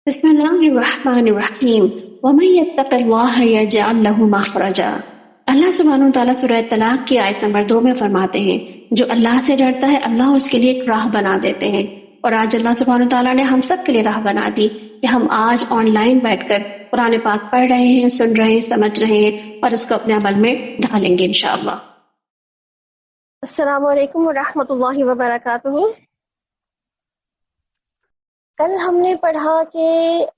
بسم اللہ الرحمن الرحیم ومن یتق اللہ یجعل له مخرجا۔ اللہ سبحانہ وتعالیٰ سورہ طلاق کی آیت نمبر 2 میں فرماتے ہیں جو اللہ سے ڈرتا ہے اللہ اس کے لیے ایک راہ بنا دیتے ہیں۔ اور آج اللہ سبحانہ وتعالیٰ نے ہم سب کے لیے راہ بنا دی کہ ہم آج آن لائن بیٹھ کر قرآن پاک پڑھ رہے ہیں، سن رہے ہیں، سمجھ رہے ہیں اور اس کو اپنے عمل میں ڈھالیں گے انشاءاللہ۔ السلام علیکم ورحمۃ اللہ وبرکاتہ۔ کل ہم نے پڑھا کہ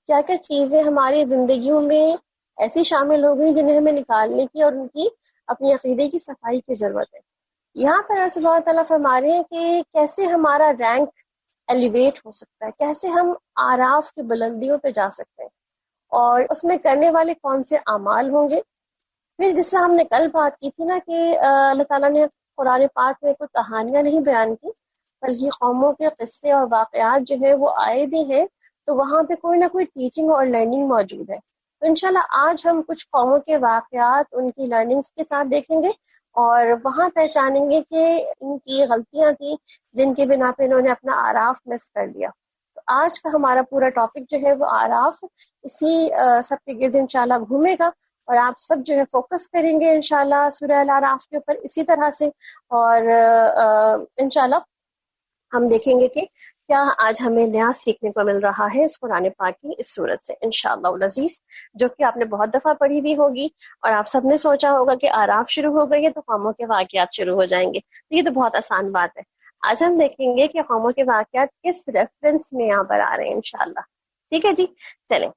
کیا کیا چیزیں ہماری زندگیوں میں ایسی شامل ہو گئی جنہیں ہمیں نکالنے کی اور ان کی اپنی عقیدے کی صفائی کی ضرورت ہے۔ یہاں پر اللہ سبحانہ تعالیٰ فرما رہے ہیں کہ کیسے ہمارا رینک ایلیویٹ ہو سکتا ہے، کیسے ہم آراف کی بلندیوں پہ جا سکتے ہیں، اور اس میں کرنے والے کون سے اعمال ہوں گے۔ پھر جس طرح ہم نے کل بات کی تھی نا کہ اللہ تعالیٰ نے قرآن پاک میں کوئی کہانیاں نہیں بیان کی بلکہ قوموں کے قصے اور واقعات جو ہے وہ آئے بھی ہیں، تو وہاں پہ کوئی نہ کوئی ٹیچنگ اور لرننگ موجود ہے۔ تو انشاءاللہ آج ہم کچھ قوموں کے واقعات ان کی لرننگز کے ساتھ دیکھیں گے اور وہاں پہچانیں گے کہ ان کی غلطیاں تھیں جن کی بنا پہ انہوں نے اپنا آراف مس کر دیا۔ تو آج کا ہمارا پورا ٹاپک جو ہے وہ آراف اسی سب کے گرد انشاءاللہ گھومے گا، اور آپ سب جو ہے فوکس کریں گے انشاءاللہ سورہ الاعراف کے اوپر اسی طرح سے، اور انشاءاللہ ہم دیکھیں گے کہ کیا آج ہمیں نیا سیکھنے کو مل رہا ہے اس قرآن پاک کی اس صورت سے انشاءاللہ العزیز، جو کہ آپ نے بہت دفعہ پڑھی بھی ہوگی، اور آپ سب نے سوچا ہوگا کہ آراف شروع ہو گئی ہے تو قوموں کے واقعات شروع ہو جائیں گے، تو یہ تو بہت آسان بات ہے۔ آج ہم دیکھیں گے کہ قوموں کے واقعات کس ریفرنس میں یہاں پر آ رہے ہیں انشاءاللہ۔ ٹھیک ہے جی، چلیں۔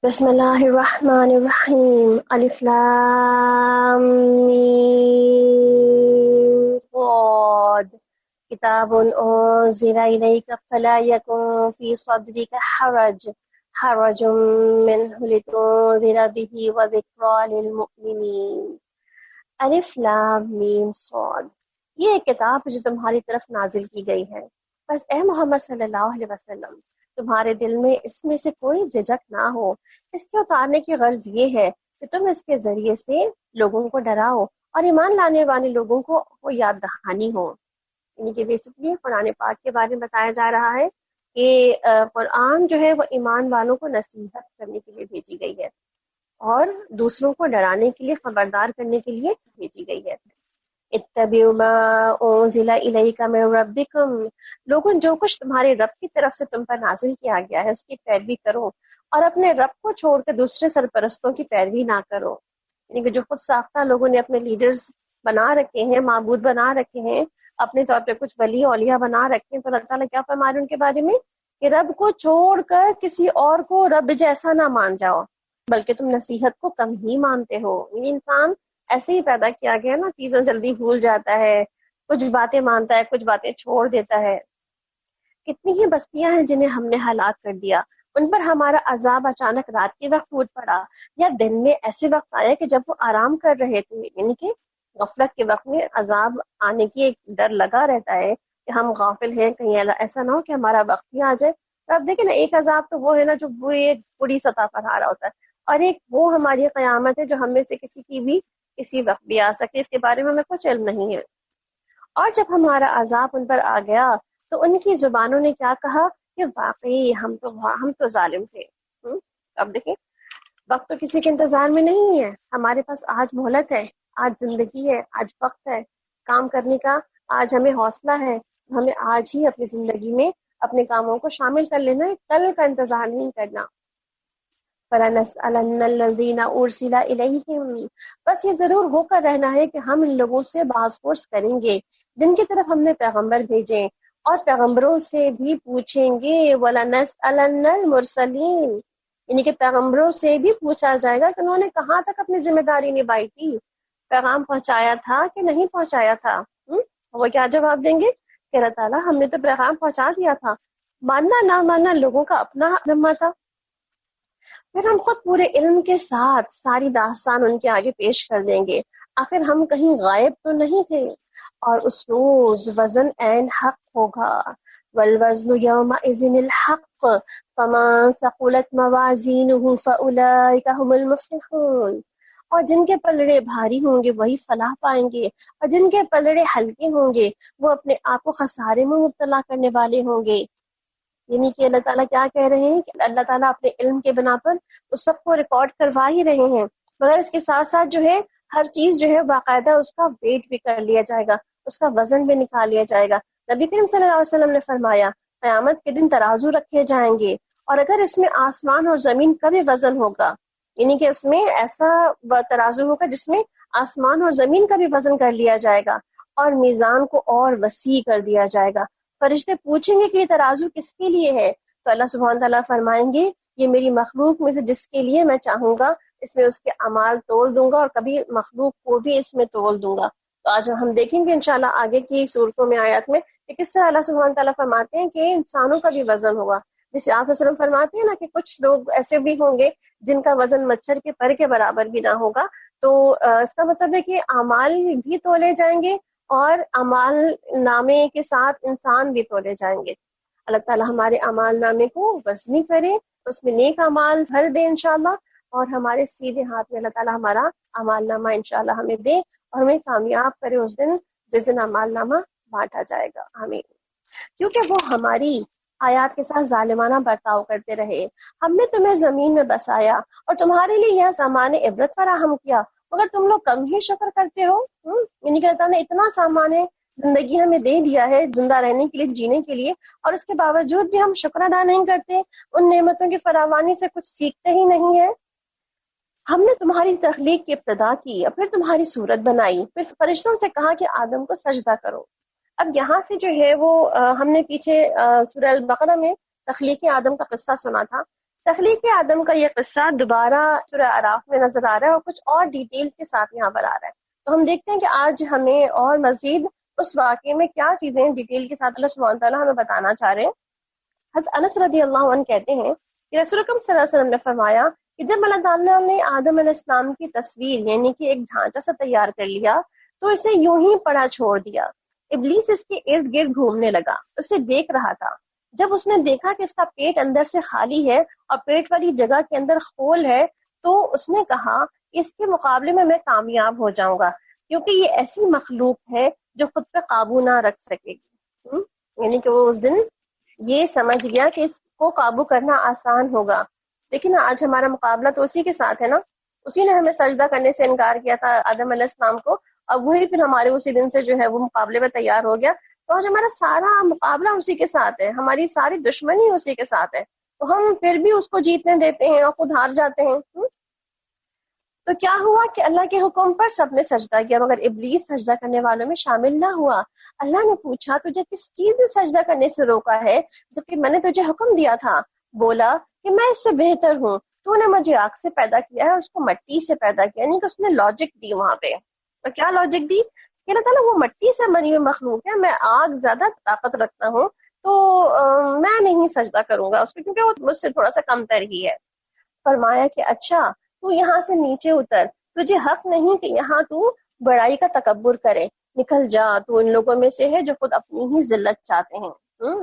بسم اللہ الرحمن الرحیم، الف لام میم صاد، کتاب انزل الیک فلا یکن فی صدرک حرج منہ لتنذر به وذکری للمؤمنین۔ الف لام میم صاد، یہ ایک کتاب ہے جو تمہاری طرف نازل کی گئی ہے، بس اے محمد صلی اللہ علیہ وسلم تمہارے دل میں اس میں سے کوئی جھجک نہ ہو۔ اس کے اتارنے کی غرض یہ ہے کہ تم اس کے ذریعے سے لوگوں کو ڈراؤ اور ایمان لانے والے لوگوں کو وہ یاد دہانی ہو۔ یعنی کہ بیسکلی قرآن پاک کے بارے میں بتایا جا رہا ہے کہ قرآن جو ہے وہ ایمان والوں کو نصیحت کرنے کے لیے بھیجی گئی ہے اور دوسروں کو ڈرانے کے لیے، خبردار کرنے کے لیے بھیجی گئی ہے۔ اتبعوا ما انزل الیک من ربکم، لوگوں جو کچھ تمہارے رب کی طرف سے تم پر نازل کیا گیا ہے اس کی پیروی کرو، اور اپنے رب کو چھوڑ کے دوسرے سرپرستوں کی پیروی نہ کرو۔ یعنی کہ جو خود ساختہ لوگوں نے اپنے لیڈرز بنا رکھے ہیں، معبود بنا رکھے ہیں، اپنے طور پہ کچھ ولی اولیاء بنا رکھے ہیں، تو اللہ تعالیٰ کیا فرما رہے ہیں ان کے بارے میں کہ رب کو چھوڑ کر کسی اور کو رب جیسا نہ مان جاؤ، بلکہ تم نصیحت کو کم ہی مانتے ہو۔ یعنی انسان ایسے ہی پیدا کیا گیا نا، چیزیں جلدی بھول جاتا ہے، کچھ باتیں مانتا ہے، کچھ باتیں چھوڑ دیتا ہے۔ کتنی ہی بستیاں ہیں جنہیں ہم نے ہلاک کر دیا، ان پر ہمارا عذاب اچانک رات کے وقت ٹوٹ پڑا یا دن میں ایسے وقت آیا کہ جب وہ آرام کر رہے تھے۔ یعنی کہ غفلت کے وقت میں عذاب آنے کی ایک ڈر لگا رہتا ہے کہ ہم غافل ہیں، کہیں ایسا نہ ہو کہ ہمارا وقت ہی آ جائے۔ تو اب دیکھیں نا، ایک عذاب تو وہ ہے نا جو وہ ایک بڑی سطح پر آ رہا ہوتا ہے، اور ایک وہ ہماری قیامت ہے جو ہم میں سے کسی کی بھی کسی وقت بھی آ سکے، اس کے بارے میں ہمیں کچھ علم نہیں ہے۔ اور جب ہمارا عذاب ان پر آ گیا تو ان کی زبانوں نے کیا کہا کہ واقعی ہم تو ظالم تھے۔ اب دیکھیں، وقت تو کسی کے انتظار میں نہیں ہے، ہمارے پاس آج مہلت ہے، آج زندگی ہے، آج وقت ہے کام کرنے کا، آج ہمیں حوصلہ ہے، ہمیں آج ہی اپنی زندگی میں اپنے کاموں کو شامل کر لینا ہے، کل کا انتظار نہیں کرنا۔ فَلَنَسْأَلَنَّ الَّذِينَ أُرْسِلَ إِلَيْهِمْ، بس یہ ضرور ہو کر رہنا ہے کہ ہم ان لوگوں سے باز پرس کریں گے جن کی طرف ہم نے پیغمبر بھیجے، اور پیغمبروں سے بھی پوچھیں گے۔ وَلَنَسْأَلَنَّ الْمُرْسَلِينَ، یعنی کہ پیغمبروں سے بھی پوچھا جائے گا کہ انہوں نے کہاں تک اپنی ذمہ داری نبھائی تھی، پیغام پہنچایا تھا کہ نہیں پہنچایا تھا۔ وہ کیا جواب دیں گے کہ اللہ تعالیٰ ہم نے تو پیغام پہنچا دیا تھا، ماننا نہ ماننا لوگوں کا اپنا ذمہ تھا۔ پھر ہم خود پورے علم کے ساتھ ساری داستان ان کے آگے پیش کر دیں گے، آخر ہم کہیں غائب تو نہیں تھے۔ اور اس روز وزن عین حق ہوگا، والوزن یومئذ الحق فمن ثقلت موازینہ فاولئک هم المفلحون، اور جن کے پلڑے بھاری ہوں گے وہی فلاح پائیں گے، اور جن کے پلڑے ہلکے ہوں گے وہ اپنے آپ کو خسارے میں مبتلا کرنے والے ہوں گے۔ یعنی کہ اللہ تعالیٰ کیا کہہ رہے ہیں کہ اللہ تعالیٰ اپنے علم کے بنا پر اس سب کو ریکارڈ کروا ہی رہے ہیں، مگر اس کے ساتھ ساتھ جو ہے ہر چیز جو ہے باقاعدہ اس کا ویٹ بھی کر لیا جائے گا، اس کا وزن بھی نکال لیا جائے گا۔ نبی کریم صلی اللہ علیہ وسلم نے فرمایا قیامت کے دن ترازو رکھے جائیں گے، اور اگر اس میں آسمان اور زمین کا بھی وزن ہوگا، یعنی کہ اس میں ایسا ترازو ہوگا جس میں آسمان اور زمین کا بھی وزن کر لیا جائے گا، اور میزان کو اور وسیع کر دیا جائے گا۔ فرشتے پوچھیں گے کہ یہ ترازو کس کے لیے ہے، تو اللہ سبحانہ تعالیٰ فرمائیں گے یہ میری مخلوق میں سے جس کے لیے میں چاہوں گا اس میں اس کے اعمال تول دوں گا، اور کبھی مخلوق کو بھی اس میں تول دوں گا۔ تو آج ہم دیکھیں گے انشاءاللہ آگے کی صورتوں میں، آیات میں، کہ کس طرح اللہ سبحانہ تعالیٰ فرماتے ہیں کہ انسانوں کا بھی وزن ہوگا۔ جیسے آپ وسلم فرماتے ہیں نا کہ کچھ لوگ ایسے بھی ہوں گے جن کا وزن مچھر کے پر کے برابر بھی نہ ہوگا، تو اس کا مطلب ہے کہ اعمال بھی تولے جائیں گے اور اعمال نامے کے ساتھ انسان بھی تولے جائیں گے۔ اللہ تعالیٰ ہمارے اعمال نامے کو وزنی کرے، اس میں نیک اعمال بھر دے انشاءاللہ، اور ہمارے سیدھے ہاتھ میں اللہ تعالیٰ ہمارا اعمال نامہ انشاءاللہ ہمیں دے اور ہمیں کامیاب کرے اس دن جس دن اعمال نامہ بانٹا جائے گا۔ آمین۔ کیونکہ وہ ہماری آیات کے ساتھ ظالمانہ برتاؤ کرتے رہے، ہم نے تمہیں زمین میں بسایا اور تمہارے لیے یہ سامان عبرت فراہم کیا، مگر تم لوگ کم ہی شکر کرتے ہو۔ یعنی کہ اللہ تعالیٰ نے اتنا سامان زندگی ہمیں دے دیا ہے زندہ رہنے کے لیے، جینے کے لیے، اور اس کے باوجود بھی ہم شکر ادا نہیں کرتے، ان نعمتوں کی فراوانی سے کچھ سیکھتے ہی نہیں ہے۔ ہم نے تمہاری تخلیق کی ابتدا کی اور پھر تمہاری صورت بنائی، پھر فرشتوں سے کہا کہ آدم کو سجدہ کرو۔ اب یہاں سے جو ہے وہ ہم نے پیچھے سورہ البقرہ میں تخلیق آدم کا قصہ سنا تھا، تخلیق آدم کا یہ قصہ دوبارہ سورہ اعراف میں نظر آ رہا ہے اور کچھ اور ڈیٹیلز کے ساتھ یہاں پر آ رہا ہے۔ تو ہم دیکھتے ہیں کہ آج ہمیں اور مزید اس واقعے میں کیا چیزیں ڈیٹیل کے ساتھ اللہ سبحانہ تعالیٰ ہمیں بتانا چاہ رہے ہیں۔ حضرت انس رضی اللہ عنہ کہتے ہیں کہ رسول اکرم صلی اللہ علیہ وسلم نے فرمایا کہ جب اللہ تعالیٰ نے آدم علیہ السلام کی تصویر یعنی کہ ایک ڈھانچہ سا تیار کر لیا تو اسے یوں ہی پڑا چھوڑ دیا۔ ابلیس اس کے ارد گرد گھومنے لگا، اسے دیکھ رہا تھا۔ جب اس نے دیکھا کہ اس کا پیٹ اندر سے خالی ہے اور پیٹ والی جگہ کے اندر خول ہے، تو اس نے کہا اس کے مقابلے میں کامیاب ہو جاؤں گا، کیونکہ یہ ایسی مخلوق ہے جو خود پہ قابو نہ رکھ سکے گی۔ یعنی کہ وہ اس دن یہ سمجھ گیا کہ اس کو قابو کرنا آسان ہوگا۔ لیکن آج ہمارا مقابلہ تو اسی کے ساتھ ہے نا، اسی نے ہمیں سجدہ کرنے سے انکار کیا تھا آدم علیہ السلام کو، اب وہی پھر ہمارے اسی دن سے جو ہے وہ مقابلے میں تیار ہو گیا۔ تو آج ہمارا سارا مقابلہ اسی کے ساتھ ہے، ہماری ساری دشمنی اسی کے ساتھ ہے، تو ہم پھر بھی اس کو جیتنے دیتے ہیں اور خود ہار جاتے ہیں۔ تو کیا ہوا کہ اللہ کے حکم پر سب نے سجدہ کیا مگر ابلیس سجدہ کرنے والوں میں شامل نہ ہوا۔ اللہ نے پوچھا تجھے کس چیز نے سجدہ کرنے سے روکا ہے جبکہ میں نے تجھے حکم دیا تھا؟ بولا کہ میں اس سے بہتر ہوں، تو نے مجھے آگ سے پیدا کیا ہے اور اس کو مٹی سے پیدا کیا۔ یعنی کہ اس نے لاجک دی وہاں پہ، اور کیا لاجک دی کہ اللہ تعالیٰ وہ مٹی سے بنی ہوئی مخلوق ہے، میں آگ زیادہ طاقت رکھتا ہوں، تو میں نہیں سجدہ کروں گا اس پہ کیونکہ وہ مجھ سے تھوڑا سا کم تر ہی ہے۔ فرمایا کہ اچھا تو یہاں سے نیچے اتر، تجھے حق نہیں کہ یہاں تو بڑائی کا تکبر کرے، نکل جا، تو ان لوگوں میں سے ہے جو خود اپنی ہی ذلت چاہتے ہیں۔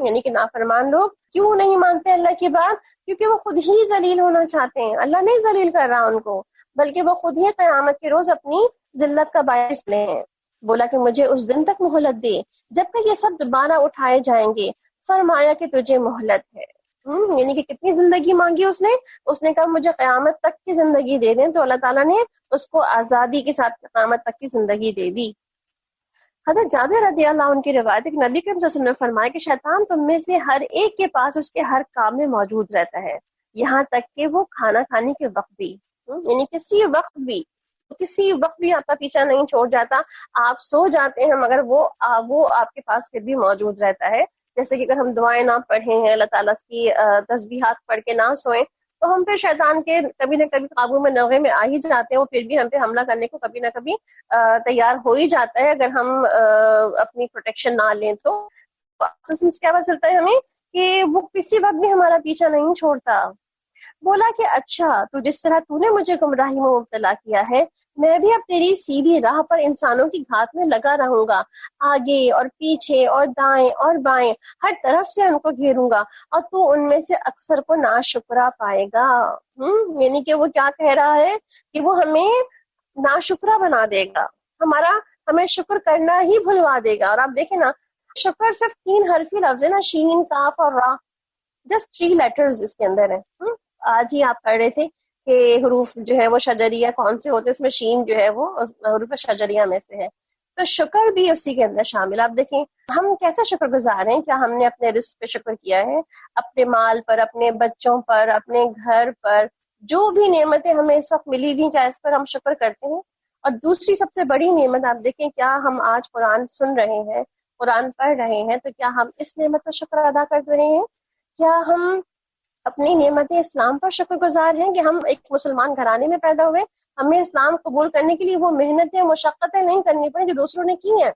یعنی کہ نافرمان لوگ کیوں نہیں مانتے اللہ کی بات؟ کیونکہ وہ خود ہی ذلیل ہونا چاہتے ہیں، اللہ نہیں ذلیل کر رہا ان کو، بلکہ وہ خود ہی قیامت کے روز اپنی ذلت کا باعث لے ہیں۔ بولا کہ مجھے اس دن تک مہلت دے جب تک یہ سب دوبارہ اٹھائے جائیں گے۔ فرمایا کہ تجھے مہلت ہے، یعنی کہ کتنی زندگی مانگی اس نے کہا مجھے قیامت تک کی زندگی دے دیں، تو اللہ تعالیٰ نے اس کو آزادی کے ساتھ قیامت تک کی زندگی دے دی۔ حضرت جابر رضی اللہ عنہ کی روایت ہے کہ نبی کریم صلی اللہ علیہ وسلم نے فرمایا کہ شیطان تم میں سے ہر ایک کے پاس اس کے ہر کام میں موجود رہتا ہے، یہاں تک کہ وہ کھانا کھانے کے وقت بھی، یعنی کسی وقت بھی آپ کا پیچھا نہیں چھوڑ جاتا۔ آپ سو جاتے ہیں مگر وہ آپ کے پاس پھر بھی موجود رہتا ہے۔ جیسے کہ اگر ہم دعائیں نہ پڑھیں ہیں، اللہ تعالیٰ کی تسبیحات پڑھ کے نہ سوئیں، تو ہم پھر شیطان کے کبھی نہ کبھی قابو میں نغے میں آ ہی جاتے ہیں، وہ پھر بھی ہم پہ حملہ کرنے کو کبھی نہ کبھی تیار ہو ہی جاتا ہے اگر ہم اپنی پروٹیکشن نہ لیں تو۔ کیا پتہ چلتا ہے ہمیں کہ وہ کسی وقت بھی ہمارا پیچھا نہیں چھوڑتا۔ بولا کہ اچھا تو جس طرح تو نے مجھے گمراہی میں مبتلا کیا ہے، میں بھی اب تیری سیدھی راہ پر انسانوں کی گھات میں لگا رہوں گا، آگے اور پیچھے اور دائیں اور بائیں ہر طرف سے ان کو گھیروں گا، اور تو ان میں سے اکثر کو ناشکرا پائے گا۔ یعنی کہ وہ کیا کہہ رہا ہے کہ وہ ہمیں ناشکرا بنا دے گا، ہمیں شکر کرنا ہی بھلوا دے گا۔ اور آپ دیکھیں نا، شکر صرف 3 حرفی لفظ ہے نا، شین، کاف اور را، جسٹ 3 لیٹرز اس کے اندر ہیں. آج ہی آپ پڑھ رہے تھے کہ حروف جو ہے وہ شجریہ کون سے ہوتے ہیں، اس میں شین جو ہے وہ حروف شجریہ میں سے ہے. تو شکر بھی اسی کے اندر شامل. آپ دیکھیں ہم کیسے شکر گزار ہیں. کیا ہم نے اپنے رزق پہ شکر کیا ہے، اپنے مال پر، اپنے بچوں پر، اپنے گھر پر، جو بھی نعمتیں ہمیں اس وقت ملی ہوئی کیا اس پر ہم شکر کرتے ہیں؟ اور دوسری سب سے بڑی نعمت آپ دیکھیں، کیا ہم آج قرآن سن رہے ہیں، قرآن پڑھ رہے ہیں، تو کیا ہم اس نعمت پر شکر ادا کر رہے ہیں؟ کیا ہم اپنی نعمت اسلام پر شکر گزار ہیں کہ ہم ایک مسلمان گھرانے میں پیدا ہوئے، ہمیں اسلام قبول کرنے کے لیے وہ محنتیں مشقتیں نہیں کرنی پڑیں جو دوسروں نے کی ہیں؟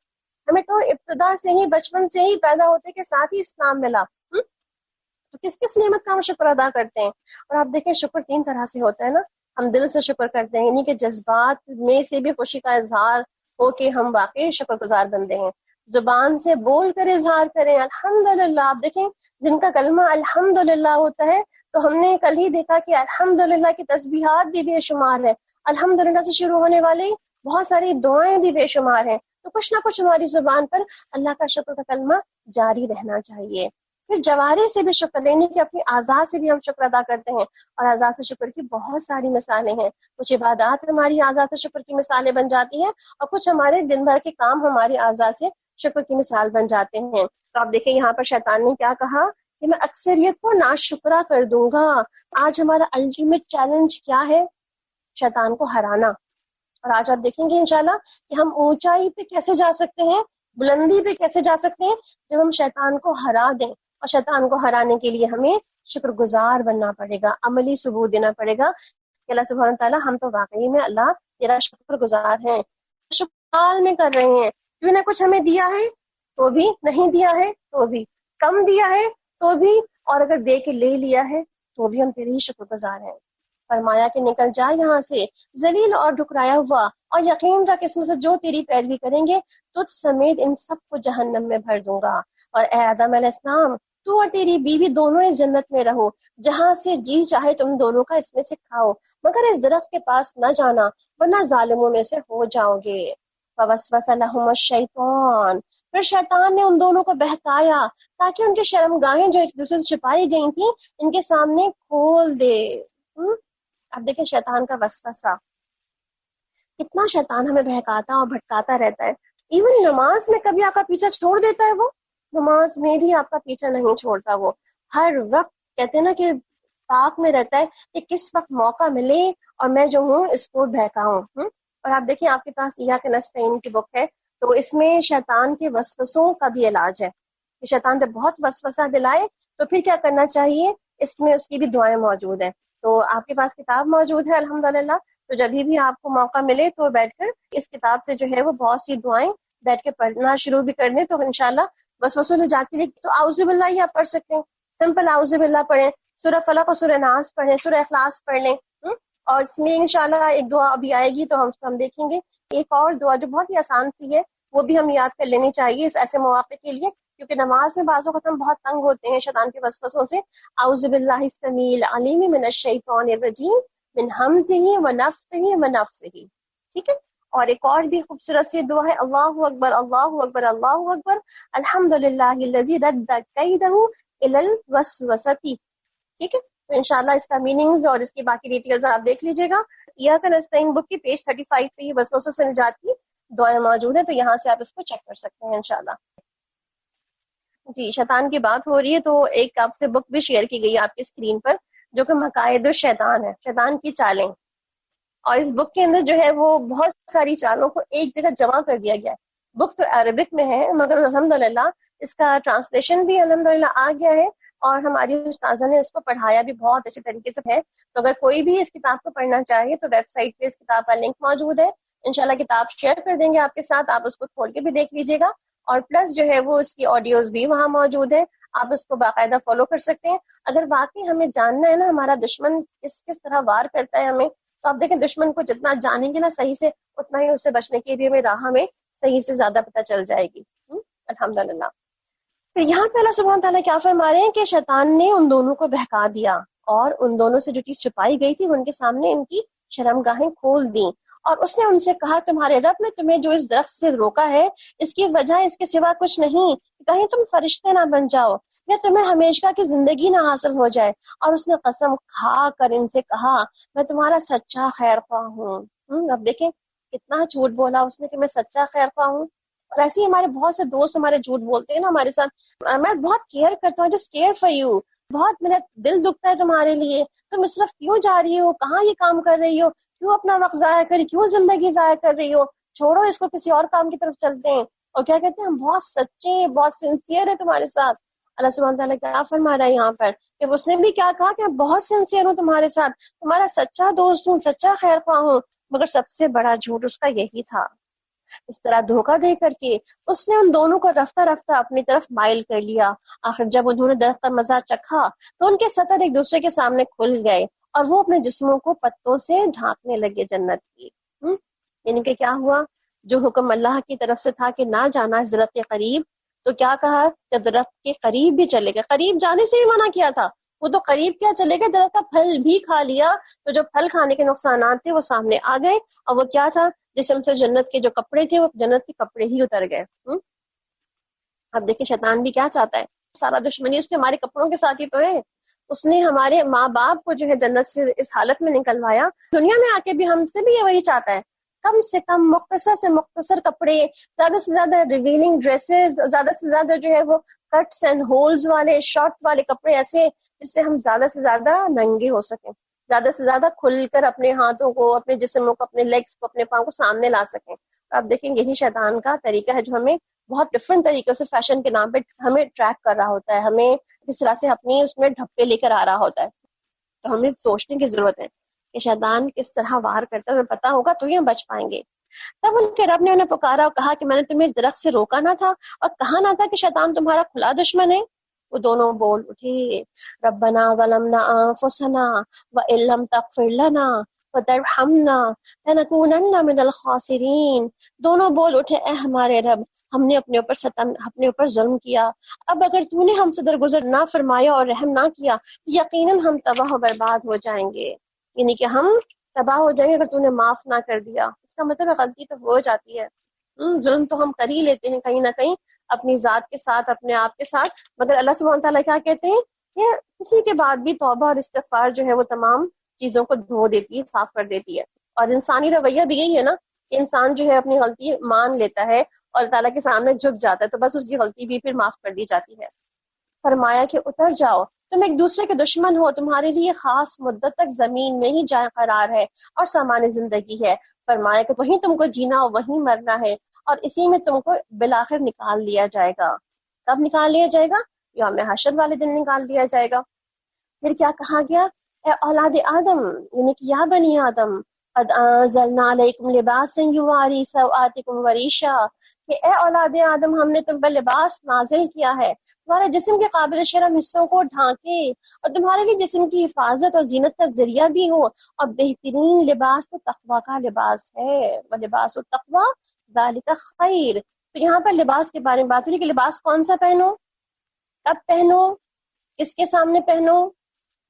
ہمیں تو ابتدا سے ہی، بچپن سے ہی پیدا ہوتے کے ساتھ ہی اسلام ملا. تو کس کس نعمت کا ہم شکر ادا کرتے ہیں؟ اور آپ دیکھیں شکر 3 طرح سے ہوتا ہے نا. ہم دل سے شکر کرتے ہیں، یعنی کہ جذبات میں سے بھی خوشی کا اظہار ہو کہ ہم واقعی شکر گزار بندے ہیں. زبان سے بول کر اظہار کریں الحمدللہ. آپ دیکھیں جن کا کلمہ الحمدللہ ہوتا ہے، تو ہم نے کل ہی دیکھا کہ الحمدللہ کی تسبیحات بھی بے شمار ہے، الحمدللہ سے شروع ہونے والی بہت ساری دعائیں بھی بے شمار ہیں. تو کچھ نہ کچھ ہماری زبان پر اللہ کا شکر کا کلمہ جاری رہنا چاہیے. پھر جوارے سے بھی شکر لینے کی، اپنی اعضاء سے بھی ہم شکر ادا کرتے ہیں، اور اعضاء سے شکر کی بہت ساری مثالیں ہیں. کچھ عبادات ہماری اعضاء سے شکر کی مثالیں بن جاتی ہیں، اور کچھ ہمارے دن بھر کے کام ہماری اعضاء سے شکر کی مثال بن جاتے ہیں. تو آپ دیکھیں یہاں پر شیطان نے کیا کہا کہ میں اکثریت کو ناشکرا کر دوں گا. آج ہمارا الٹیمیٹ چیلنج کیا ہے؟ شیطان کو ہرانا. اور آج آپ دیکھیں گے انشاءاللہ کہ ہم اونچائی پہ کیسے جا سکتے ہیں، بلندی پہ کیسے جا سکتے ہیں، جب ہم شیطان کو ہرا دیں. اور شیطان کو ہرانے کے لیے ہمیں شکر گزار بننا پڑے گا، عملی ثبوت دینا پڑے گا کہ اللہ سبحانہ تعالیٰ ہم تو واقعی میں اللہ تیرا شکر گزار ہیں، شکر میں کر رہے ہیں. تو نے کچھ ہمیں دیا ہے تو بھی، نہیں دیا ہے تو بھی، کم دیا ہے تو بھی، اور اگر دے کے لے لیا ہے تو بھی ہم تیرے ہی شکر گزار ہیں. فرمایا کہ نکل جا یہاں سے ذلیل اور ٹھکرایا ہوا، اور یقین رکھ اس میں سے جو تیری پیروی کریں گے تجھ سمیت ان سب کو جہنم میں بھر دوں گا. اور اے آدم علیہ السلام، تو اور تیری بیوی دونوں اس جنت میں رہو، جہاں سے جی چاہے تم دونوں کا اس میں سے کھاؤ، مگر اس درخت کے پاس نہ جانا ورنہ ظالموں میں سے ہو جاؤ گے. فوسوس لہم الشیطان، پھر شیطان نے ان دونوں کو بہکایا تاکہ ان کی شرمگاہیں جو ایک دوسرے سے چھپائی گئی تھیں ان کے سامنے کھول دے. اب دیکھیں شیطان کا وسوسہ، کتنا شیطان ہمیں بہکاتا اور بھٹکاتا رہتا ہے. ایون نماز میں کبھی آپ کا پیچھا چھوڑ دیتا ہے، وہ نماز میں بھی آپ کا پیچھا نہیں چھوڑتا. وہ ہر وقت کہتے ہیں نا کہ طاق میں رہتا ہے کہ کس وقت موقع ملے اور میں جو ہوں اس کو بہکاؤں. اور آپ دیکھیں آپ کے پاس ایاک نستعین کی بک ہے، تو اس میں شیطان کے وسوسوں کا بھی علاج ہے کہ شیطان جب بہت وسوسہ دلائے تو پھر کیا کرنا چاہیے. اس میں اس کی بھی دعائیں موجود ہیں. تو آپ کے پاس کتاب موجود ہے الحمدللہ، تو جب بھی آپ کو موقع ملے تو بیٹھ کر اس کتاب سے جو ہے وہ بہت سی دعائیں بیٹھ کے پڑھنا شروع بھی کر دیں، تو انشاءاللہ وسوسوں نے جاتی رہی. تو اعوذ باللہ ہی آپ پڑھ سکتے ہیں، سمپل اعوذ باللہ پڑھیں، سورہ فلق اور سورہ ناس پڑھیں، سورہ اخلاص پڑھ لیں. اور اس میں انشاءاللہ ایک دعا ابھی آئے گی تو ہم دیکھیں گے. ایک اور دعا جو بہت ہی آسان سی ہے وہ بھی ہم یاد کر لینی چاہیے اس ایسے مواقع کے لیے، کیونکہ نماز میں بعض اوقات ہم بہت تنگ ہوتے ہیں شیطان کے وسوسوں سے. اعوذ باللہ السمیع العلیم من الشیطان الرجیم من حمزہ ونفثہ ونفثہ. ٹھیک ہے. اور ایک اور بھی خوبصورت سی دعا ہے، اللہ اکبر اللہ اکبر اللہ اکبر الحمدللہ الذی رد کیدہ الی الوسوسۃ. ٹھیک ہے. تو انشاءاللہ اس کا میننگز اور اس کی باقی ڈیٹیلز آپ دیکھ لیجئے گا. ایاک نستعین بک کی پیج 35 پہ یہ وسوسوں سے نجات کی دعائیں موجود ہیں، تو یہاں سے آپ اس کو چیک کر سکتے ہیں انشاءاللہ. جی شیطان کی بات ہو رہی ہے تو ایک آپ سے بک بھی شیئر کی گئی ہے آپ کی اسکرین پر، جو کہ مقائد الشیطان ہے، شیطان کی چالیں. اور اس بک کے اندر جو ہے وہ بہت ساری چالوں کو ایک جگہ جمع کر دیا گیا ہے. بک تو عربک میں ہے مگر الحمدللہ اس کا ٹرانسلیشن بھی الحمدللہ آ گیا ہے، اور ہماری استاذہ نے اس کو پڑھایا بھی بہت اچھے طریقے سے ہے. تو اگر کوئی بھی اس کتاب کو پڑھنا چاہے تو ویب سائٹ پہ اس کتاب کا لنک موجود ہے، انشاءاللہ کتاب شیئر کر دیں گے آپ کے ساتھ، آپ اس کو کھول کے بھی دیکھ لیجئے گا. اور پلس جو ہے وہ اس کی آڈیوز بھی وہاں موجود ہے، آپ اس کو باقاعدہ فالو کر سکتے ہیں. اگر واقعی ہمیں جاننا ہے نا ہمارا دشمن کس طرح وار کرتا ہے ہمیں، تو آپ دیکھیں دشمن کو جتنا جانیں گے نا صحیح سے، اتنا ہی اس سے بچنے کی بھی ہمیں راہ ہمیں صحیح سے زیادہ پتہ چل جائے گی. الحمدللہ. پھر یہاں پہ اللہ سبحانہ تعالیٰ کیا فرما رہے ہیں کہ شیطان نے ان دونوں کو بہکا دیا، اور ان دونوں سے جو چیز چھپائی گئی تھی وہ ان کے سامنے ان کی شرمگاہیں کھول دیں. اور اس نے ان سے کہا تمہارے رب نے تمہیں جو اس درخت سے روکا ہے اس کی وجہ اس کے سوا کچھ نہیں، کہیں تم فرشتے نہ بن جاؤ یا تمہیں ہمیشہ کی زندگی نہ حاصل ہو جائے. اور اس نے قسم کھا کر ان سے کہا میں تمہارا سچا خیر خواہ ہوں. اب دیکھیں کتنا جھوٹ بولا اس نے کہ میں سچا خیر خواہ ہوں. اور ایسے ہی ہمارے بہت سے دوست ہمارے جھوٹ بولتے ہیں نا ہمارے ساتھ. میں بہت کیئر کرتا ہوں, جسٹ کیئر فار یو, بہت میرا دل دکھتا ہے تمہارے لیے, تم اس طرف کیوں جا رہی ہو, کہاں یہ کام کر رہی ہو, کیوں اپنا وقت ضائع کری, کیوں زندگی ضائع کر رہی ہو, چھوڑو اس کو, کسی اور کام کی طرف چلتے ہیں. اور کیا کہتے ہیں ہم بہت سچے, بہت سنسیئر ہے تمہارے ساتھ. اللہ سبحانہ تعالیٰ کیا فرما رہا ہے یہاں پر کہ اس نے بھی کیا کہا کہ میں بہت سنسیئر ہوں تمہارے ساتھ, تمہارا سچا دوست ہوں, سچا خیر خواہ ہوں. مگر سب سے بڑا جھوٹ اس کا یہی تھا. اس طرح دھوکہ دے کر کے اس نے ان دونوں کو رفتہ رفتہ اپنی طرف مائل کر لیا. آخر جب انہوں نے درخت کا مزہ چکھا تو ان کے سطر ایک دوسرے کے سامنے کھل گئے اور وہ اپنے جسموں کو پتوں سے ڈھانکنے لگے جنت کی. یعنی کہ کیا ہوا, جو حکم اللہ کی طرف سے تھا کہ نہ جانا اس درخت کے قریب, تو کیا کہا جب درخت کے قریب بھی چلے گئے, قریب جانے سے ہی منع کیا تھا, وہ تو قریب کیا چلے گئے, درخت کا پھل بھی کھا لیا, تو جو پھل کھانے کے نقصانات تھے وہ سامنے آ گئے. اور وہ کیا تھا, جسم سے جنت کے جو کپڑے تھے وہ جنت کے کپڑے ہی اتر گئے. اب دیکھیں شیطان بھی کیا چاہتا ہے, سارا دشمنی اس کے ہمارے کپڑوں کے ساتھ ہی تو ہے. اس نے ہمارے ماں باپ کو جو ہے جنت سے اس حالت میں نکلوایا, دنیا میں آ کے بھی ہم سے بھی یہ وہی چاہتا ہے, کم سے کم مختصر سے مختصر کپڑے, زیادہ سے زیادہ ریویلنگ ڈریسز, زیادہ سے زیادہ جو ہے وہ کٹس اینڈ ہولز والے شارٹ والے کپڑے, ایسے جس سے ہم زیادہ سے زیادہ ننگے ہو سکیں, زیادہ سے زیادہ کھل کر اپنے ہاتھوں کو, اپنے جسموں کو, اپنے لیگز کو, اپنے پاؤں کو سامنے لا سکیں. آپ دیکھیں یہی شیطان کا طریقہ ہے جو ہمیں بہت ڈفرینٹ طریقے سے فیشن کے نام پہ ہمیں ٹریک کر رہا ہوتا ہے, ہمیں اس طرح سے اپنی اس میں ڈھپے لے کر آ رہا ہوتا ہے. تو ہمیں سوچنے کی ضرورت ہے کہ شیطان کس طرح وار کرتا ہے, ہمیں پتا ہوگا تو ہی ہم بچ پائیں گے. تب ان کے رب نے انہیں پکارا اور کہا کہ میں نے تمہیں اس درخت سے روکا نہ تھا اور کہا نہ تھا کہ شیطان تمہارا کھلا دشمن ہے. وہ دونوں بول اٹھے, ربنا ظلمنا انفسنا وان لم تغفر لنا وترحمنا لنکونن من الخاسرین. دونوں بول اٹھے, اے ہمارے رب, ہم نے اپنے اوپر ظلم کیا, اب اگر تو نے ہم سے درگزر نہ فرمایا اور رحم نہ کیا تو یقیناً ہم تباہ و برباد ہو جائیں گے. یعنی کہ ہم تباہ ہو جائیں گے اگر تو نے معاف نہ کر دیا. اس کا مطلب غلطی تو ہو جاتی ہے, ظلم تو ہم کر ہی لیتے ہیں کہیں نہ کہیں اپنی ذات کے ساتھ, اپنے آپ کے ساتھ. مگر اللہ سبحانہ تعالیٰ کیا کہتے ہیں کہ کسی کے بعد بھی توبہ اور استغفار جو ہے وہ تمام چیزوں کو دھو دیتی ہے, صاف کر دیتی ہے. اور انسانی رویہ بھی یہی ہے نا, کہ انسان جو ہے اپنی غلطی مان لیتا ہے اور اللہ تعالیٰ کے سامنے جھک جاتا ہے, تو بس اس کی غلطی بھی پھر معاف کر دی جاتی ہے. فرمایا کہ اتر جاؤ, تم ایک دوسرے کے دشمن ہو, تمہارے لیے خاص مدت تک زمین میں ہی جائے قرار ہے اور سامان زندگی ہے. فرمایا کہ وہیں تم کو جینا اور وہیں مرنا ہے, اور اسی میں تم کو بالآخر نکال لیا جائے گا. کب نکال لیا جائے گا؟ یوم حشر والے دن نکال لیا جائے گا. پھر کیا کہا گیا, اے اولاد آدم, یعنی کہ یا بنی آدم, قد انزلنا علیکم لباسا یواری سوآتکم وریشا, کہ اے اولاد آدم ہم نے تم پر لباس نازل کیا ہے تمہارے جسم کے قابل شرم حصوں کو ڈھانکے اور تمہارے لیے جسم کی حفاظت اور زینت کا ذریعہ بھی ہو. اور بہترین لباس تو تقوی کا لباس ہے, ولباس التقوی ذالک خیر. تو یہاں پر لباس کے بارے میں بات ہو رہی کہ لباس کون سا پہنو, کب پہنو, کس کے سامنے پہنو,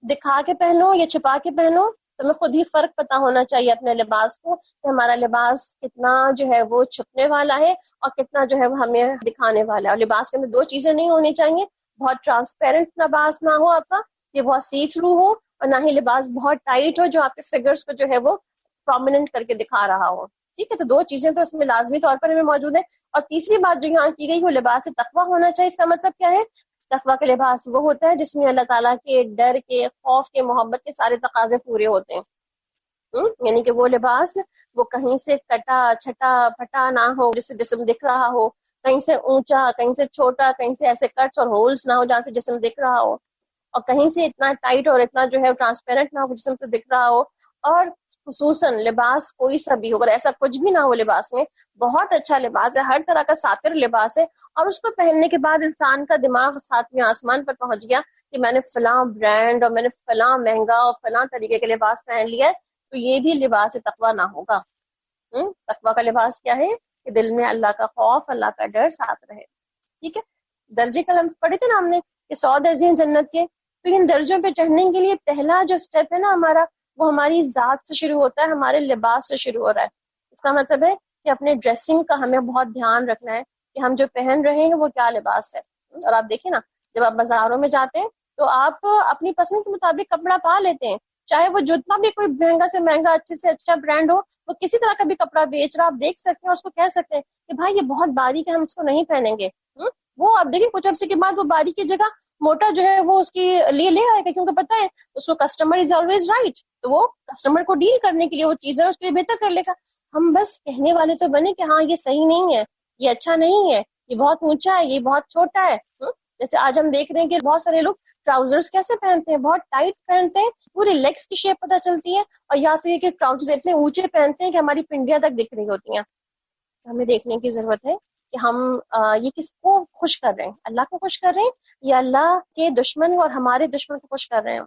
دکھا کے پہنو یا چھپا کے پہنو. تمہیں خود ہی فرق پتا ہونا چاہیے اپنے لباس کو, کہ ہمارا لباس کتنا جو ہے وہ چھپنے والا ہے اور کتنا جو ہے وہ ہمیں دکھانے والا ہے. اور لباس کے اندر دو چیزیں نہیں ہونی چاہیے, بہت ٹرانسپیرنٹ لباس نہ ہو آپ کا, یہ بہت سی تھرو ہو, اور نہ ہی لباس بہت ٹائٹ ہو جو آپ کے فگرز کو جو ہے وہ پرومیننٹ کر کے دکھا رہا ہو. ٹھیک ہے, تو دو چیزیں تو اس میں لازمی طور پر ہمیں موجود ہے. اور تیسری بات جو یہاں کی گئی وہ لباس تقویٰ ہونا چاہیے. اس کا مطلب کیا ہے, تقویٰ کا لباس وہ ہوتا ہے جس میں اللہ تعالیٰ کے ڈر کے, خوف کے, محبت کے سارے تقاضے پورے ہوتے ہیں. یعنی کہ وہ لباس وہ کہیں سے کٹا چھٹا پھٹا نہ ہو, جس سے جسم دکھ رہا ہو, کہیں سے اونچا, کہیں سے چھوٹا, کہیں سے ایسے کٹس اور ہولز نہ ہو جہاں سے جسم دکھ رہا ہو, اور کہیں سے اتنا ٹائٹ اور اتنا جو ہے ٹرانسپیرنٹ نہ ہو جسم سے دکھ رہا ہو. اور خصوصاً لباس کوئی سا بھی ہو, اگر ایسا کچھ بھی نہ ہو لباس میں, بہت اچھا لباس ہے, ہر طرح کا ساتر لباس ہے, اور اس کو پہننے کے بعد انسان کا دماغ ساتویں آسمان پر پہنچ گیا کہ میں نے فلاں برانڈ اور میں نے فلاں مہنگا اور فلاں طریقے کے لباس پہن لیا ہے, تو یہ بھی لباس تقویٰ نہ ہوگا. تقویٰ کا لباس کیا ہے کہ دل میں اللہ کا خوف, اللہ کا ڈر ساتھ رہے. ٹھیک ہے, درجے کا لفظ پڑھے تھے نا ہم نے کہ 100 درجے ہیں جنت کے, تو ان درجوں پہ چڑھنے کے لیے پہلا جو سٹیپ ہے نا ہمارا, وہ ہماری ذات سے شروع ہوتا ہے, ہمارے لباس سے شروع ہو رہا ہے. اس کا مطلب ہے کہ اپنے ڈریسنگ کا ہمیں بہت دھیان رکھنا ہے کہ ہم جو پہن رہے ہیں وہ کیا لباس ہے. اور آپ دیکھیں نا جب آپ بازاروں میں جاتے ہیں تو آپ اپنی پسند کے مطابق کپڑا پا لیتے ہیں، چاہے وہ جتنا بھی کوئی مہنگا سے مہنگا اچھے سے اچھا برانڈ ہو، وہ کسی طرح کا بھی کپڑا بیچ رہا، آپ دیکھ سکتے ہیں اور اس کو کہہ سکتے ہیں کہ بھائی یہ بہت باریک ہے، ہم اس کو نہیں پہنیں گے۔ وہ آپ دیکھیں کچھ عرصے کے بعد وہ باریک کی جگہ موٹا جو ہے وہ اس کی لیے لے آئے گا، کیونکہ پتہ ہے اس کو کسٹمر از آلویز رائٹ، تو وہ کسٹمر کو ڈیل کرنے کے لیے وہ چیزیں اس کے لیے بہتر کر لے گا۔ ہم بس کہنے والے تو بنے کہ ہاں یہ صحیح نہیں ہے، یہ اچھا نہیں ہے، یہ بہت اونچا ہے، یہ بہت چھوٹا ہے۔ جیسے آج ہم دیکھ رہے ہیں کہ بہت سارے لوگ ٹراؤزرز کیسے پہنتے ہیں، بہت ٹائٹ پہنتے ہیں، پورے لیگس کی شیپ پتہ چلتی ہے، اور یا تو یہ کہ ٹراؤزرز اتنے اونچے پہنتے ہیں کہ ہماری پنڈیاں تک دکھ رہی ہوتی ہیں۔ ہمیں دیکھنے کی ضرورت ہے کہ ہم یہ کس کو خوش کر رہے ہیں، اللہ کو خوش کر رہے ہیں یا اللہ کے دشمن اور ہمارے دشمن کو خوش کر رہے ہیں۔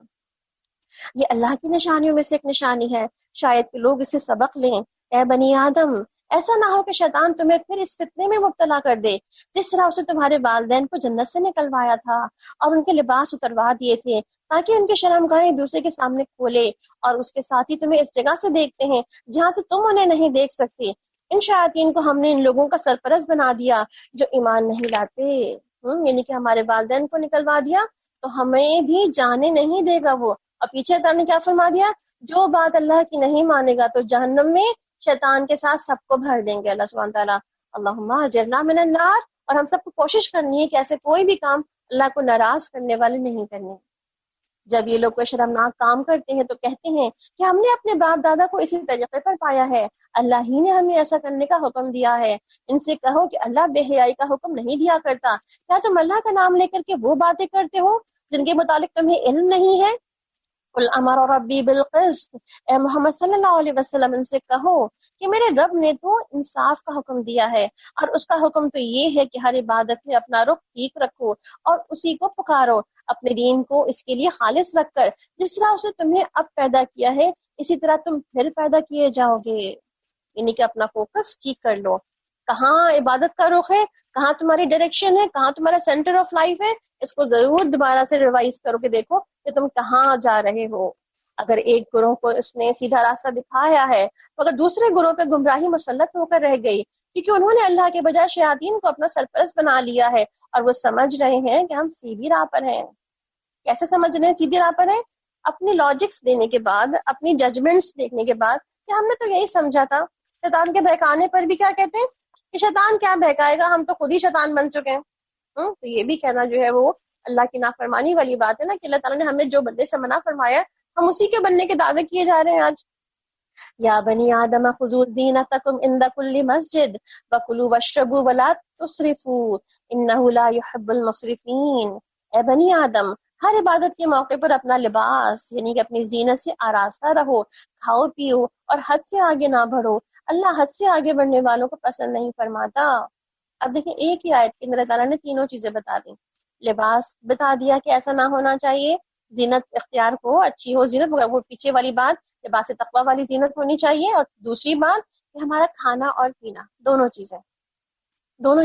یہ اللہ کی نشانیوں میں سے ایک نشانی ہے، شاید کہ لوگ اسے سبق لیں۔ اے بنی آدم، ایسا نہ ہو کہ شیطان تمہیں پھر اس فتنے میں مبتلا کر دے جس طرح اسے تمہارے والدین کو جنت سے نکلوایا تھا اور ان کے لباس اتروا دیے تھے تاکہ ان کی شرمگاہیں ایک دوسرے کے سامنے کھولے، اور اس کے ساتھ ہی تمہیں اس جگہ سے دیکھتے ہیں جہاں سے تم انہیں نہیں دیکھ سکتے۔ ان شیاطین کو ہم نے ان لوگوں کا سرپرست بنا دیا جو ایمان نہیں لاتے۔ یعنی کہ ہمارے والدین کو نکلوا دیا تو ہمیں بھی جانے نہیں دے گا وہ۔ اور پیچھے اللہ نے کیا فرما دیا، جو بات اللہ کی نہیں مانے گا تو جہنم میں شیطان کے ساتھ سب کو بھر دیں گے اللہ سبحانہ تعالیٰ۔ اللہم اجرنا من النار۔ اور ہم سب کو کوشش کرنی ہے کہ ایسے کوئی بھی کام اللہ کو ناراض کرنے والے نہیں کرنے۔ جب یہ لوگ کوئی شرمناک کام کرتے ہیں تو کہتے ہیں کہ ہم نے اپنے باپ دادا کو اسی طریقے پر پایا ہے، اللہ ہی نے ہمیں ایسا کرنے کا حکم دیا ہے۔ ان سے کہو کہ اللہ بے حیائی کا حکم نہیں دیا کرتا، کیا تم اللہ کا نام لے کر کے وہ باتیں کرتے ہو جن کے متعلق تمہیں علم نہیں ہے؟ قل امر ربی بالقسط، اے محمد صلی اللہ علیہ وسلم ان سے کہو کہ میرے رب نے تو انصاف کا حکم دیا ہے، اور اس کا حکم تو یہ ہے کہ ہر عبادت میں اپنا رخ ٹھیک رکھو اور اسی کو پکارو، اپنے دین کو اس کے لیے خالص رکھ کر جس طرح اس نے تمہیں اب پیدا کیا ہے اسی طرح تم پھر پیدا کیے جاؤ گے۔ یعنی کہ اپنا فوکس ٹھیک کر لو، کہاں عبادت کا رخ ہے، کہاں تمہاری ڈائریکشن ہے، کہاں تمہارا سینٹر آف لائف ہے، اس کو ضرور دوبارہ سے ریوائز کرو کہ دیکھو کہ تم کہاں جا رہے ہو۔ اگر ایک گروہ کو اس نے سیدھا راستہ دکھایا ہے تو اگر دوسرے گروہ پہ گمراہی مسلط ہو کر رہ گئی، کیونکہ انہوں نے اللہ کے بجائے شیاطین کو اپنا سرپرست بنا لیا ہے اور وہ سمجھ رہے ہیں کہ ہم سیدھی راہ پر ہیں۔ کیسے سمجھ رہے ہیں سیدھی راہ پر ہیں؟ اپنی لاجکس دینے کے بعد، اپنی ججمنٹس دیکھنے کے بعد کہ ہم نے تو یہی سمجھا تھا۔ شیطان کے بہکانے پر بھی کیا کہتے ہیں کہ شیطان کیا بہکائے گا، ہم تو خود ہی شیطان بن چکے ہیں۔ تو یہ بھی کہنا جو ہے وہ اللہ کی نافرمانی والی بات ہے نا، کہ اللہ تعالیٰ نے ہمیں جو بننے سے منع فرمایا ہم اسی کے بننے کے دعوے کیے جا رہے ہیں آج۔ یا بنی آدم خذوا زینتکم عند کل مسجد وکلوا واشربوا ولا تسرفوا انہ لا یحب المسرفین۔ اے بنی آدم، ہر عبادت کے موقع پر اپنا لباس یعنی کہ اپنی زینت سے آراستہ رہو، کھاؤ پیو اور حد سے آگے نہ بڑھو، اللہ حد سے آگے بڑھنے والوں کو پسند نہیں فرماتا۔ اب دیکھیں ایک ہی آیت کے اندر اللہ تعالیٰ نے تینوں چیزیں بتا دی، لباس بتا دیا کہ ایسا نہ ہونا چاہیے، زینت اختیار ہو، اچھی ہو زینت، وہ پیچھے والی بات لباس تقویٰ والی زینت ہونی چاہیے، اور دوسری بات کہ ہمارا کھانا اور پینا دونوں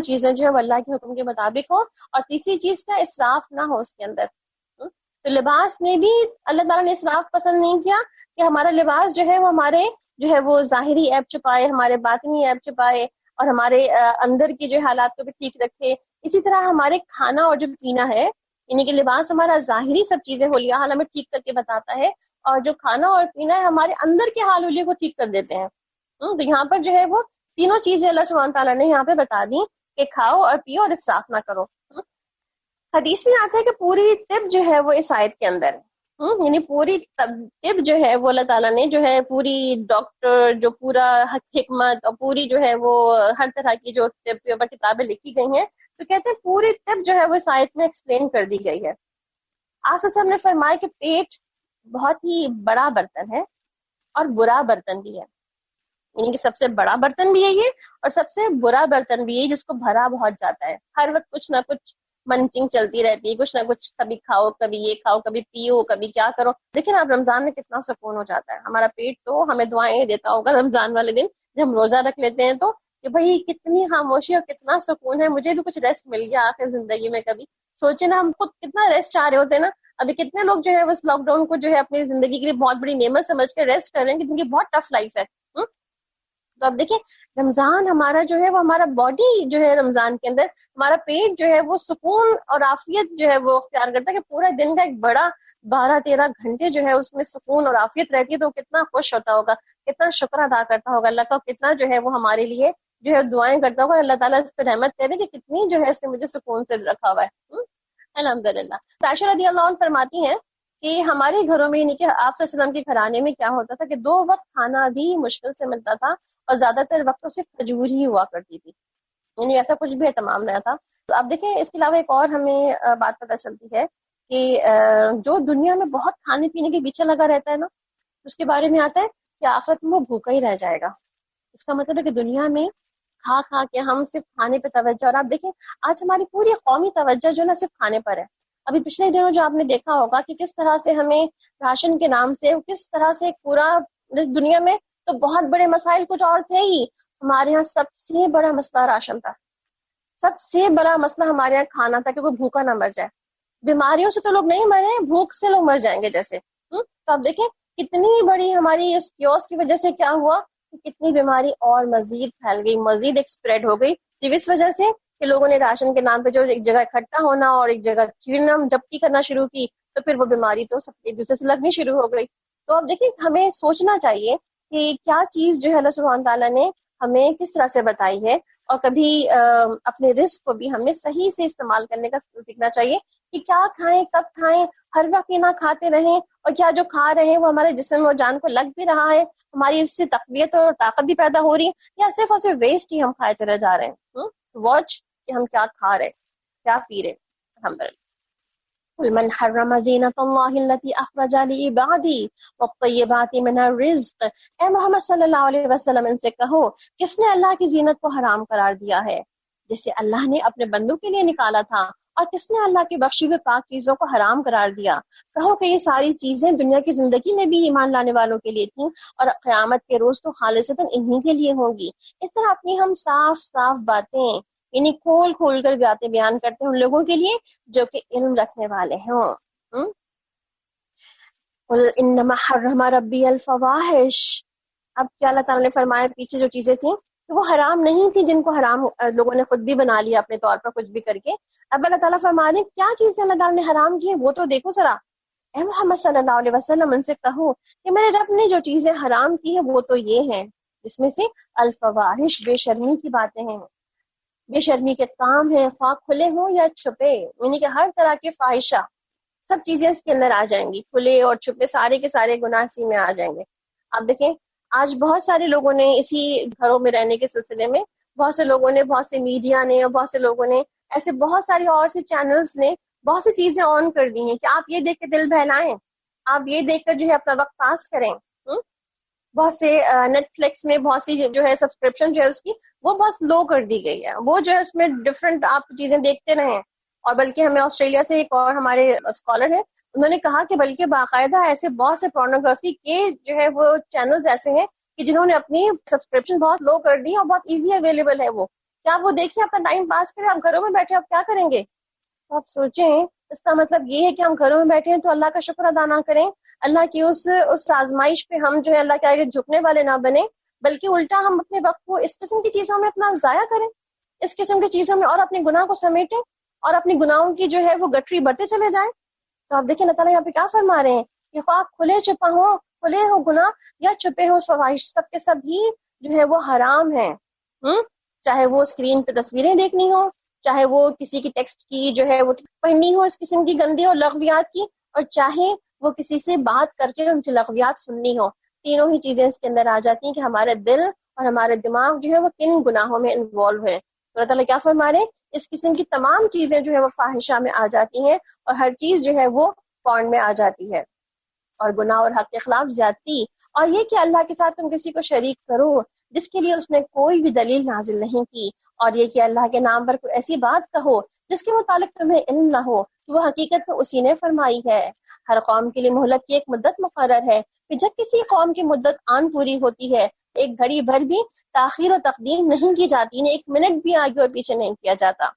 چیزیں جو ہے وہ اللہ کے حکم کے مطابق ہو، اور تیسری چیز کا اسراف نہ ہو اس کے اندر۔ تو لباس میں بھی اللہ تعالیٰ نے اسراف پسند نہیں کیا کہ ہمارا لباس جو ہے وہ ہمارے جو ہے وہ ظاہری عیب چھپائے، ہمارے باطنی عیب چھپائے، اور ہمارے اندر کی جو حالات کو بھی ٹھیک رکھے۔ اسی طرح ہمارے کھانا اور جو پینا ہے، یعنی کہ لباس ہمارا ظاہری سب چیزیں حلیہ حال ہمیں ٹھیک کر کے بتاتا ہے، اور جو کھانا اور پینا ہے ہمارے اندر کے حال حلیے کو ٹھیک کر دیتے ہیں۔ تو یہاں پر جو ہے وہ تینوں چیزیں اللہ سبحانہ تعالیٰ نے یہاں پہ بتا دی کہ کھاؤ اور پیو اور اسراف نہ کرو۔ حدیث میں آتا ہے کہ پوری طب جو ہے وہ اس آیت کے اندر ہے، یعنی پوری طب جو ہے وہ اللہ تعالیٰ نے جو ہے پوری ڈاکٹر جو پورا حکمت اور پوری جو ہے وہ ہر طرح کی جو طب کے اوپر کتابیں لکھی گئی ہیں، تو کہتے ہیں پوری طب جو ہے وہ اس آیت میں ایکسپلین کر دی گئی ہے۔ آپ صاحب نے فرمایا کہ پیٹ بہت ہی بڑا برتن ہے اور برا برتن بھی ہے، یعنی کہ سب سے بڑا برتن بھی یہی ہے اور سب سے برا برتن بھی یہی جس کو بھرا بہت جاتا ہے، ہر وقت کچھ نہ کچھ منچنگ چلتی رہتی ہے، کچھ نہ کچھ، کبھی کھاؤ کبھی یہ کھاؤ کبھی پیو کبھی کیا کرو۔ دیکھیں آپ رمضان میں کتنا سکون ہو جاتا ہے، ہمارا پیٹ تو ہمیں دعائیں دیتا ہوگا رمضان والے دن جب ہم روزہ رکھ لیتے ہیں تو، کہ بھئی کتنی خاموشی اور کتنا سکون ہے، مجھے بھی کچھ ریسٹ مل گیا آخر زندگی میں۔ کبھی سوچے نا ہم خود کتنا ریسٹ چاہ رہے ہوتے ہیں نا، ابھی کتنے لوگ جو ہے اس لاک ڈاؤن کو جو ہے اپنی زندگی کے لیے بہت بڑی نعمت سمجھ کے ریسٹ کر رہے ہیں، کیونکہ بہت ٹف لائف ہے۔ تو اب دیکھیں رمضان ہمارا جو ہے وہ ہمارا باڈی جو ہے رمضان کے اندر ہمارا پیٹ جو ہے وہ سکون اور عافیت جو ہے وہ اختیار کرتا ہے کہ پورا دن کا ایک بڑا 12-13 گھنٹے جو ہے اس میں سکون اور عافیت رہتی ہے، تو وہ کتنا خوش ہوتا ہوگا، کتنا شکر ادا کرتا ہوگا اللہ کا، کتنا جو ہے وہ ہمارے لیے جو ہے دعائیں کرتا ہوگا اللہ تعالیٰ اس پہ رحمت کرے کہ کتنی جو ہے اس نے مجھے سکون سے رکھا ہوا ہے۔ الحمدللہ۔ عائشہ رضی اللہ عنہ فرماتی ہیں کہ ہمارے گھروں میں یعنی کہ آپ صلی اللہ علیہ وسلم کے گھرانے میں کیا ہوتا تھا کہ 2 وقت کھانا بھی مشکل سے ملتا تھا، اور زیادہ تر وقت تو صرف کھجور ہی ہوا کرتی تھی، یعنی ایسا کچھ بھی اہتمام نہ تھا۔ تو اب دیکھیں اس کے علاوہ ایک اور ہمیں بات پتہ چلتی ہے کہ جو دنیا میں بہت کھانے پینے کے پیچھے لگا رہتا ہے نا، اس کے بارے میں آتا ہے کہ آخرت میں وہ بھوکا ہی رہ جائے گا۔ اس کا مطلب ہے کہ دنیا میں کھا کھا کے ہم صرف کھانے پہ توجہ، اور آپ دیکھیں آج ہماری پوری قومی توجہ جو ہے نا صرف کھانے پر ہے۔ ابھی پچھلے دنوں جو آپ نے دیکھا ہوگا کہ کس طرح سے ہمیں راشن کے نام سے کس طرح سے پورا دنیا میں تو بہت بڑے مسائل کچھ اور تھے ہی، ہمارے ہاں سب سے بڑا مسئلہ راشن تھا، سب سے بڑا مسئلہ ہمارے یہاں کھانا تھا کہ کوئی بھوکا نہ مر جائے۔ بیماریوں سے تو لوگ نہیں مرے، بھوک سے لوگ مر جائیں گے جیسے۔ تو آپ دیکھیں کتنی بڑی ہماری اس کیوس کی وجہ سے کیا ہوا کہ کتنی بیماری اور مزید پھیل گئی، مزید ایکسپریڈ ہو گئی، صرف اس وجہ سے کہ لوگوں نے راشن کے نام پہ جو ایک جگہ اکٹھا ہونا اور ایک جگہ چیرنا جپٹی کرنا شروع کی، تو پھر وہ بیماری تو سب ایک دوسرے سے لگنی شروع ہو گئی۔ تو اب دیکھیں ہمیں سوچنا چاہیے کہ کیا چیز جو ہے اللہ سبحانہ تعالیٰ نے ہمیں کس طرح سے بتائی ہے، اور کبھی اپنے رزق کو بھی ہمیں صحیح سے استعمال کرنے کا سیکھنا چاہیے کہ کیا کھائیں، کب کھائیں، ہر وقت یہ نہ کھاتے رہیں، اور کیا جو کھا رہے ہیں وہ ہمارے جسم اور جان کو لگ بھی رہا ہے، ہماری اس سے تقویت اور طاقت بھی پیدا ہو رہی ہے، یا صرف اور صرف ویسٹ ہی ہم کھائے چلے جا رہے ہیں۔ واچ کہ ہم کیا کھا رہے، کیا پی رہے۔ الحمدللہ۔ قل من حرم زینۃ اللہ التی اخرج لعبادہ والطیبات من الرزق، اے محمد صلی اللہ علیہ وسلم ان سے کہو کس نے اللہ کی زینت کو حرام قرار دیا ہے جسے اللہ نے اپنے بندوں کے لیے نکالا تھا، اور کس نے اللہ کی بخشی ہوئے پاک چیزوں کو حرام قرار دیا۔ کہو کہ یہ ساری چیزیں دنیا کی زندگی میں بھی ایمان لانے والوں کے لیے تھیں، اور قیامت کے روز تو خالصتاً انہی کے لیے ہوں گی۔ اس طرح اپنی ہم صاف صاف باتیں یعنی کھول کھول کر باتیں بیان کرتے ہیں ان لوگوں کے لیے جو کہ علم رکھنے والے ہوں۔ قل انما حرم ربی الفواحش، اب کیا اللہ تعالیٰ نے فرمایا پیچھے جو چیزیں تھیں کہ وہ حرام نہیں تھی، جن کو حرام لوگوں نے خود بھی بنا لیا اپنے طور پر کچھ بھی کر کے۔ اب اللہ تعالیٰ فرما دیں کیا چیزیں اللہ تعالیٰ نے حرام کی ہیں وہ تو دیکھو ذرا۔ اے محمد صلی اللہ علیہ وسلم ان سے کہو کہ میرے رب نے جو چیزیں حرام کی ہیں وہ تو یہ ہیں، جس میں سے الفواحش بے شرمی کی باتیں ہیں، بے شرمی کے کام ہیں، خواہ کھلے ہوں یا چھپے، یعنی کہ ہر طرح کے فاحشہ سب چیزیں اس کے اندر آ جائیں گی، کھلے اور چھپے سارے کے سارے گناہ اسی میں آ جائیں گے۔ آپ دیکھیں آج بہت سارے لوگوں نے اسی گھروں میں رہنے کے سلسلے میں بہت سے لوگوں نے، بہت سے میڈیا نے اور بہت سے لوگوں نے ایسے بہت ساری اور سے چینلز نے بہت سی چیزیں آن کر دی ہیں کہ آپ یہ دیکھ کے دل بہلائیں، آپ یہ دیکھ کر جو ہے اپنا وقت پاس کریں۔ بہت سے نیٹ فلکس میں بہت سی جو ہے سبسکرپشن جو ہے اس کی وہ بہت لو کر دی گئی ہے، وہ جو ہے اس میں ڈفرینٹ آپ چیزیں دیکھتے رہیں۔ اور بلکہ ہمیں آسٹریلیا سے ایک اور ہمارے اسکالر ہیں، انہوں نے کہا کہ بلکہ باقاعدہ ایسے بہت سے پورنوگرافی کے جو ہے وہ چینلز ایسے ہیں کہ جنہوں نے اپنی سبسکرپشن بہت لو کر دی اور بہت ایزی اویلیبل ہے وہ، کیا آپ وہ دیکھیں اپنا ٹائم پاس کریں؟ آپ گھروں میں بیٹھے آپ کیا کریں گے؟ تو آپ سوچیں اس کا مطلب یہ ہے کہ ہم گھروں میں بیٹھے ہیں تو اللہ کا شکر ادا نہ کریں، اللہ کی اس آزمائش پہ ہم جو ہے اللہ کے آگے جھکنے والے نہ بنیں، بلکہ الٹا ہم اپنے وقت کو اس قسم کی چیزوں میں اپنا ضائع کریں، اس قسم کی چیزوں میں اور اپنے گناہ کو سمیٹیں اور اپنی گناہوں کی جو ہے وہ گٹری بڑھتے چلے جائیں۔ تو آپ دیکھیں اللہ تعالیٰ یہاں پہ کیا فرما رہے ہیں کہ خواہ کھلے چھپا ہو، کھلے ہو گناہ یا چھپے ہو فواحش، سب کے سب ہی جو ہے وہ حرام ہیں۔ چاہے وہ اسکرین پہ تصویریں دیکھنی ہو، چاہے وہ کسی کی ٹیکسٹ کی جو ہے وہ پڑھنی ہو اس قسم کی گندی اور لغویات کی، اور چاہے وہ کسی سے بات کر کے ان سے لغویات سننی ہو، تینوں ہی چیزیں اس کے اندر آ جاتی ہیں کہ ہمارے دل اور ہمارے دماغ جو ہے وہ کن گناہوں میں انوالو ہے۔ اللہ تعالیٰ کیا فرما رہے ہیں اس قسم کی تمام چیزیں جو ہے وہ فاحشہ میں آ جاتی ہیں، اور ہر چیز جو ہے وہ پورن میں آ جاتی ہے، اور گناہ اور حق کے خلاف زیادتی، اور یہ کہ اللہ کے ساتھ تم کسی کو شریک کرو جس کے لیے اس نے کوئی بھی دلیل نازل نہیں کی، اور یہ کہ اللہ کے نام پر کوئی ایسی بات کہو جس کے متعلق تمہیں علم نہ ہو کہ وہ حقیقت میں اسی نے فرمائی ہے۔ ہر قوم کے لیے مہلت کی ایک مدت مقرر ہے، کہ جب کسی قوم کی مدت آن پوری ہوتی ہے ایک گھڑی بھر بھی تاخیر و تقدیم نہیں کی جاتی، ایک منٹ بھی آگے اور پیچھے نہیں کیا جاتا۔